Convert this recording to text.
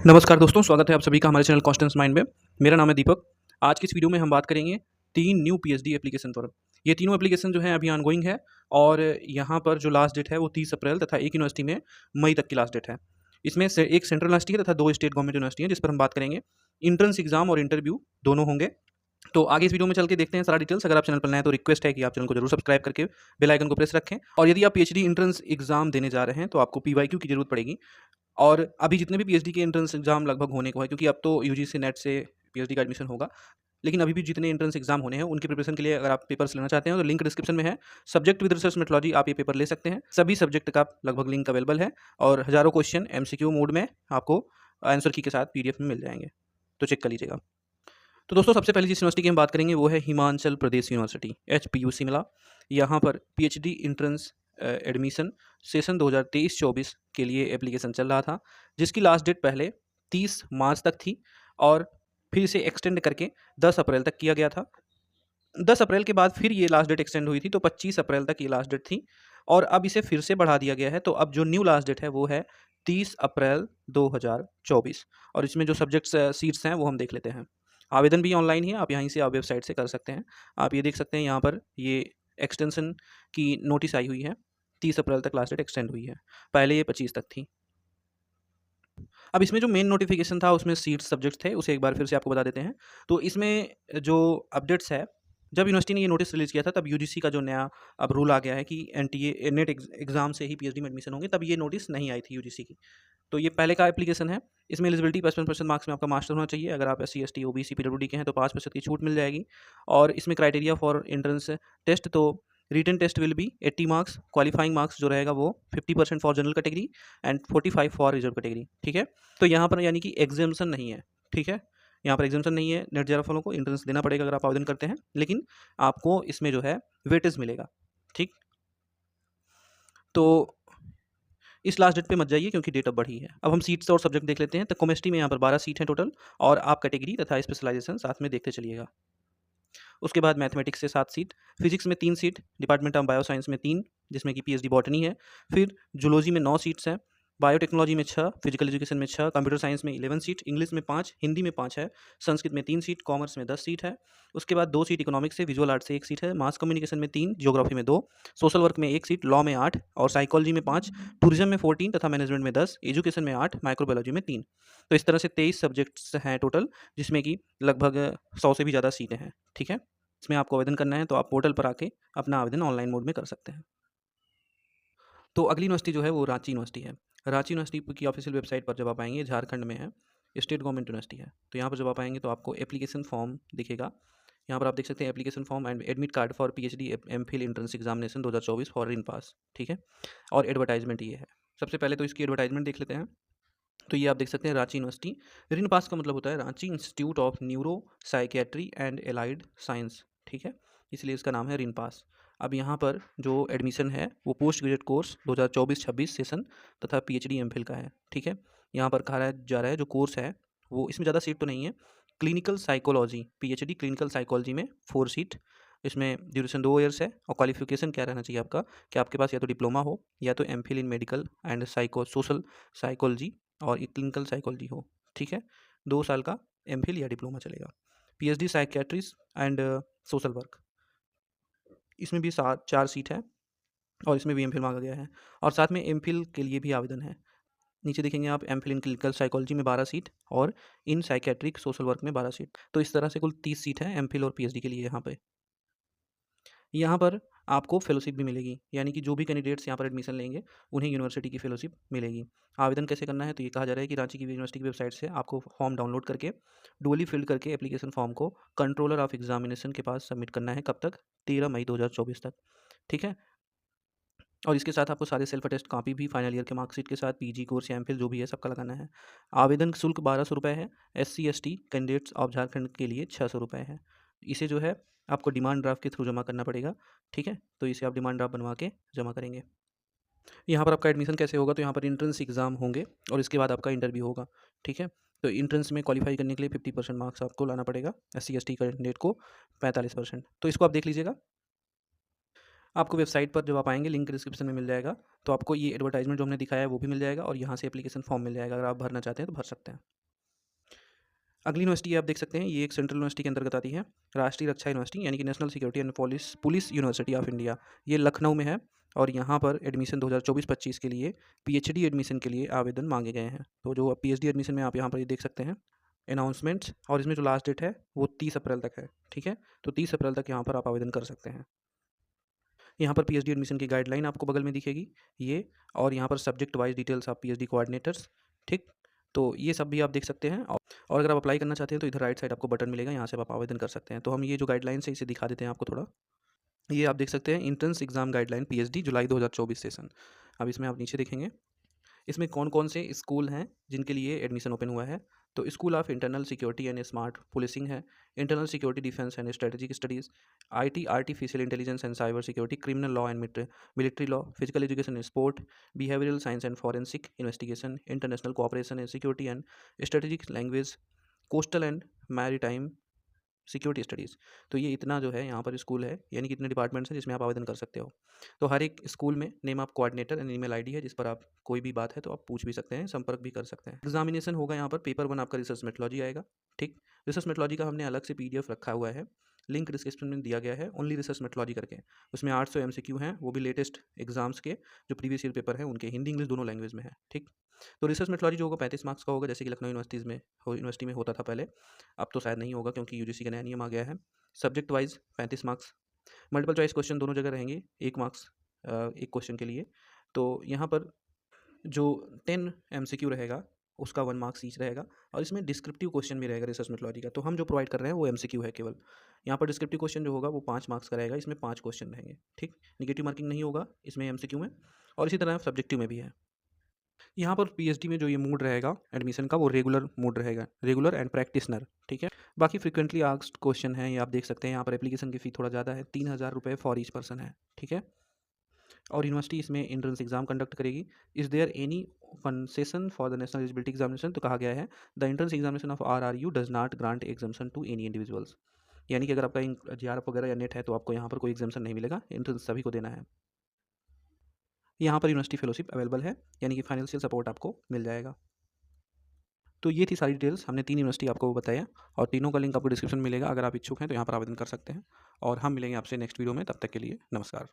नमस्कार दोस्तों, स्वागत है आप सभी का हमारे चैनल कॉन्स्टेंस माइंड में। मेरा नाम है दीपक। आज की इस वीडियो में हम बात करेंगे 3 न्यू पीएचडी एप्लीकेशन पर। ये तीनों एप्लीकेशन जो हैं अभी ऑनगोइंग है और यहाँ पर जो लास्ट डेट है वो 30 अप्रैल तथा एक यूनिवर्सिटी में मई तक की लास्ट डेट है। इसमें से एक सेंट्रल यूनिवर्सिटी है तथा 2 स्टेट गवर्नमेंट यूनिवर्सिटी है जिस पर हम बात करेंगे। एंट्रेंस एग्जाम और इंटरव्यू दोनों होंगे। तो आगे इस वीडियो में चल के देखते हैं सारा डिटेल्स। अगर आप चैनल पर नए हैं तो रिक्वेस्ट है कि आप चैनल को जरूर सब्सक्राइब करके बेल आइकन को प्रेस रखें। और यदि आप पीएचडी एंट्रेंस एग्जाम देने जा रहे हैं तो आपको पीवाईक्यू की जरूरत पड़ेगी। और अभी जितने भी पीएचडी के एंट्रेंस एग्जाम लगभग होने को है, क्योंकि अब तो यूजीसी नेट से पीएचडी का एडमिशन होगा। लेकिन अभी भी जितने एंट्रेंस एग्जाम होने हैं उनकी प्रिपरेशन के लिए अगर आप पेपर्स लेना चाहते हैं तो लिंक डिस्क्रिप्शन में है। सब्जेक्ट विद रिसर्च मेथोलॉजी आप ये पेपर ले सकते हैं। सभी सब्जेक्ट का लगभग लिंक अवेलेबल है और हज़ारों क्वेश्चन एमसीक्यू मोड में आपको आंसर की के साथ पीडीएफ में मिल जाएंगे, तो चेक कर लीजिएगा। तो दोस्तों, सबसे पहले जिस यूनिवर्सिटी की हम बात करेंगे वो है हिमाचल प्रदेश यूनिवर्सिटी, HPU शिमला। यहाँ पर पीएचडी एंट्रेंस एडमिशन सेशन 2023-24 के लिए एप्लीकेशन चल रहा था, जिसकी लास्ट डेट पहले 30 मार्च तक थी और फिर इसे एक्सटेंड करके 10 अप्रैल तक किया गया था। 10 अप्रैल के बाद फिर ये लास्ट डेट एक्सटेंड हुई थी, तो 25 अप्रैल तक ये लास्ट डेट थी और अब इसे फिर से बढ़ा दिया गया है। तो अब जो न्यू लास्ट डेट है वो है 30 अप्रैल 2024। और इसमें जो सब्जेक्ट्स सीट्स हैं वो हम देख लेते हैं। आवेदन भी ऑनलाइन ही है, आप यहीं से आप वेबसाइट से कर सकते हैं। आप ये देख सकते हैं यहाँ पर ये एक्सटेंशन की नोटिस आई हुई है। 30 अप्रैल तक लास्ट डेट एक्सटेंड हुई है, पहले ये 25 तक थी। अब इसमें जो मेन नोटिफिकेशन था उसमें सीट सब्जेक्ट्स थे, उसे एक बार फिर से आपको बता देते हैं। तो इसमें जो अपडेट्स है, जब यूनिवर्सिटी ने ये नोटिस रिलीज़ किया था तब यूजीसी का जो नया अब रूल आ गया है कि एनटीए नेट एग्ज़ाम से ही पीएचडी में एडमिशन होंगे, तब ये नोटिस नहीं आई थी यूजीसी की। तो ये पहले का एप्लीकेशन है। इसमें एलिजिबिलिटी 55% मार्क्स में आपका मास्टर होना चाहिए। अगर आप एससी, एसटी, ओबीसी, पीडब्ल्यूडी के हैं तो 5% की छूट मिल जाएगी। और इसमें क्राइटेरिया फॉर एंट्रेंस टेस्ट, तो written test will be 80 marks, qualifying marks जो रहेगा वो 50% for general category and 45 for reserve category. ठीक है, तो यहाँ पर यानी कि एग्जामेशन नहीं है। ठीक है, यहाँ पर एग्जामेशन नहीं है। नेट जेआरएफ वालों को एंट्रेंस देना पड़ेगा अगर आप आवेदन करते हैं, लेकिन आपको इसमें जो है वेटेज मिलेगा। ठीक, तो इस लास्ट डेट पे मत जाइए क्योंकि डेट अब बढ़ी है। अब हम सीट्स और सब्जेक्ट देख लेते हैं। तो केमिस्ट्री में यहाँ पर 12 सीट हैं टोटल और आप कैटेगरी तथा स्पेशलाइजेशन साथ में देखते चलिएगा। उसके बाद मैथमेटिक्स से 7 सीट, फिजिक्स में 3 सीट, डिपार्टमेंट ऑफ बायोसाइंस में 3 जिसमें कि पीएचडी बॉटनी है। फिर जूलॉजी में 9 सीट्स हैं, बायोटेक्नोलॉजी में 6, फिजिकल एजुकेशन में 6, कंप्यूटर साइंस में 11 सीट, इंग्लिश में 5, हिंदी में 5 है, संस्कृत में 3 सीट, कॉमर्स में 10 सीट है। उसके बाद 2 सीट इकोनॉमिक्स से, विजुअल आर्ट से 1 सीट है, मास कम्युनिकेशन में 3, ज्योग्राफी में 2, सोशल वर्क में 1 सीट, लॉ में 8 और साइकोलॉजी में 5, टूरिज्म में 14 तथा मैनेजमेंट में 10, एजुकेशन में 8, माइक्रोबायोलॉजी में 3। तो इस तरह से 23 सब्जेक्ट्स हैं टोटल, जिसमें कि लगभग 100 से भी ज़्यादा सीटें हैं। ठीक है, इसमें आपको आवेदन करना है तो आप पोर्टल पर आके अपना आवेदन ऑनलाइन मोड में कर सकते हैं। तो अगली यूनिवर्सिटी जो है वो रांची यूनिवर्सिटी है। रांची यूनिवर्सिटी की ऑफिशियल वेबसाइट पर जब आप आएंगे, झारखंड में है, स्टेट गवर्नमेंट यूनिवर्सिटी है। तो यहाँ पर जब आप आएंगे तो आपको एप्लीकेशन फॉर्म दिखेगा। यहाँ पर आप देख सकते हैं application form and admit card for PhD MPhil entrance examination 2024 for रिन पास। ठीक है, और एडवर्टाइजमेंट ये है। सबसे पहले तो इसकी एडवर्टाइजमेंट देख लेते हैं। तो ये आप देख सकते हैं रांची यूनिवर्सिटी। रिन पास का मतलब होता है Ranchi institute of neuro psychiatry and allied science. ठीक है, इसलिए इसका नाम है रिन पास। अब यहाँ पर जो एडमिशन है वो पोस्ट ग्रेजुएट कोर्स 2024-26 सेशन तथा पीएचडी एमफिल का है। ठीक है, यहाँ पर कहा जा रहा है जो कोर्स है वो, इसमें ज़्यादा सीट तो नहीं है। Clinical psychology, PhD clinical psychology में 4 सीट। इसमें ड्यूरेशन 2 ईयर्स है और क्वालिफिकेशन क्या रहना चाहिए आपका, कि आपके पास या तो डिप्लोमा हो या तो MPhil in medical and social psychology और क्लिनिकल साइकोलॉजी हो। ठीक है, 2 साल का एमफिल या डिप्लोमा चलेगा। PhD psychiatrist and social work, इसमें भी 4 सीट है और इसमें भी एमफिल मांगा गया है और साथ में एमफिल के लिए भी आवेदन है। नीचे देखेंगे आप, एमफिल इन क्लिनिकल साइकोलॉजी में 12 सीट और इन साइकेट्रिक सोशल वर्क में 12 सीट। तो इस तरह से कुल 30 सीट है एमफिल और पीएचडी के लिए। यहाँ पर आपको फेलोशिप भी मिलेगी, यानी कि जो भी कैंडिडेट्स यहाँ पर एडमिशन लेंगे उन्हें यूनिवर्सिटी की फेलोशिप मिलेगी। आवेदन कैसे करना है, तो ये कहा जा रहा है कि रांची की यूनिवर्सिटी की वेबसाइट से आपको फॉर्म डाउनलोड करके डुअली फिल्ड करके एप्लीकेशन फॉर्म को कंट्रोलर ऑफ एग्जामिनेशन के पास सबमिट करना है। कब तक, 13 मई 2024 तक। ठीक है, और इसके साथ आपको सारे सेल्फ अटेस्ट कॉपी भी फाइनल ईयर के मार्कशीट के साथ पीजी कोर्स या एमफिल जो भी है सबका लगाना है। आवेदन शुल्क 1200 रुपये है। SC ST candidates of Jharkhand के लिए 600 रुपये है। इसे जो है आपको डिमांड ड्राफ्ट के थ्रू जमा करना पड़ेगा। ठीक है, तो इसे आप डिमांड ड्राफ्ट बनवा के जमा करेंगे। यहाँ पर आपका एडमिशन कैसे होगा, तो यहाँ पर इंट्रेंस एग्जाम होंगे और इसके बाद आपका इंटरव्यू होगा। ठीक है, तो इंट्रेंस में क्वालिफाई करने के लिए 50% मार्क्स आपको लाना पड़ेगा, SC ST कैंडिडेट को 45%। तो इसको आप देख लीजिएगा। आपको वेबसाइट पर जब आप आएंगे, लिंक डिस्क्रिप्शन में मिल जाएगा, तो आपको ये एडवर्टाइजमेंट जो हमने दिखाया है वो भी मिल जाएगा और यहाँ से एप्लीकेशन फॉर्म मिल जाएगा। अगर आप भरना चाहते हैं तो भर सकते हैं। अगली यूनिवर्सिटी आप देख सकते हैं, ये एक सेंट्रल यूनिवर्सिटी के अंतर्गत आती है, राष्ट्रीय रक्षा यूनिवर्सिटी यानी कि national security and police university of India. ये लखनऊ में है और यहाँ पर एडमिशन 2024-25 के लिए पीएचडी एडमिशन के लिए आवेदन मांगे गए हैं। तो जो पीएचडी एडमिशन में आप यहाँ पर ये देख सकते हैं अनाउंसमेंट्स, और इसमें जो लास्ट डेट है वो 30 अप्रैल तक है। ठीक है, तो 30 अप्रैल तक यहाँ पर आप आवेदन कर सकते हैं। यहाँ पर पीएचडी एडमिशन की गाइडलाइन आपको बगल में दिखेगी ये, और यहाँ पर subject wise details of PhD coordinators. ठीक, तो ये सब भी आप देख सकते हैं। और अगर आप अप्लाई करना चाहते हैं तो इधर राइट साइड आपको बटन मिलेगा, यहाँ से आप आवेदन कर सकते हैं। तो हम ये जो गाइडलाइंस है इसे दिखा देते हैं आपको थोड़ा। ये आप देख सकते हैं एंट्रेंस एग्जाम गाइडलाइन पीएचडी जुलाई 2024 सेशन। अब इसमें आप नीचे देखेंगे इसमें कौन-कौन से स्कूल हैं जिनके लिए एडमिशन ओपन हुआ है। तो school of internal security and smart policing है, internal security defence and strategic studies, IT artificial intelligence and cyber security, criminal law and military law, physical education and sport, behavioural science and forensic investigation, international cooperation and security and strategic language, coastal and maritime security studies. तो ये इतना जो है यहाँ पर school है, यानी कि इतने डिपार्टमेंट्स हैं जिसमें आप आवेदन कर सकते हो। तो हर एक स्कूल में name of coordinator and email ID है, जिस पर आप कोई भी बात है तो आप पूछ भी सकते हैं, संपर्क भी कर सकते हैं। एग्जामिनेशन होगा यहाँ पर, पेपर 1 आपका रिसर्च मेथोलॉजी आएगा। ठीक, रिसर्च मेथोलॉजी का हमने अलग से पीडीएफ रखा हुआ है, लिंक डिस्क्रिप्शन में दिया गया है, ओनली रिसर्च मेथोलॉजी करके। उसमें 800 एमसीक्यू हैं, वो भी लेटेस्ट एग्जाम्स के जो प्रीवियस ईयर पेपर हैं उनके, हिंदी इंग्लिश दोनों लैंग्वेज में है। ठीक, तो रिसर्च मेथोलॉजी जो होगा 35 मार्क्स का होगा, जैसे कि लखनऊ यूनिवर्सिटी में होता था पहले। अब तो शायद नहीं होगा क्योंकि यूजीसी का नया नियम आ गया है। Subject wise 35 marks, multiple choice question दोनों जगह रहेंगे, 1 मार्क्स एक क्वेश्चन के लिए। तो यहाँ पर जो 10 एमसीक्यू रहेगा उसका 1 मार्क्स ईच रहेगा, और इसमें डिस्क्रिप्टिव क्वेश्चन भी रहेगा रिसर्च मेथोलॉजी का। तो हम जो प्रोवाइड कर रहे हैं वो एमसीक्यू है केवल। यहाँ पर डिस्क्रिप्टिव क्वेश्चन जो होगा वो 5 मार्क्स का रहेगा, इसमें 5 क्वेश्चन रहेंगे। ठीक, निगेटिव मार्किंग नहीं होगा इसमें एमसीक्यू में, और इसी तरह सब्जेक्टिव में भी है। यहाँ पर पीएचडी में जो ये मोड रहेगा एडमिशन का वो रेगुलर मोड रहेगा, रेगुलर एंड प्रैक्टिशनर। ठीक है, बाकी फ्रीक्वेंटली आस्क्ड क्वेश्चन है, ये आप देख सकते हैं। यहाँ पर एप्लीकेशन की फ़ी थोड़ा ज़्यादा है, 3000 रुपये फॉर ईच पर्सन है। ठीक है, और यूनिवर्सिटी इसमें एंट्रेंस एग्जाम कंडक्ट करेगी। Is there any concession for the national eligibility examination, तो कहा गया है the entrance examination of RRU does not grant exemption to any individuals. यानी कि अगर आपका जेआरएफ वगैरह या नेट है तो आपको यहाँ पर कोई एग्जामेशन नहीं मिलेगा, एंट्रेंस सभी को देना है। यहाँ पर यूनिवर्सिटी फेलोशिप अवेलेबल है, यानी कि फाइनेंशियल सपोर्ट आपको मिल जाएगा। तो ये थी सारी डिटेल्स, हमने 3 यूनिवर्सिटी आपको बताया, और तीनों का लिंक आपको डिस्क्रिप्शन में मिलेगा। अगर आप इच्छुक हैं तो यहाँ पर आवेदन कर सकते हैं, और हम मिलेंगे आपसे नेक्स्ट वीडियो में। तब तक के लिए नमस्कार।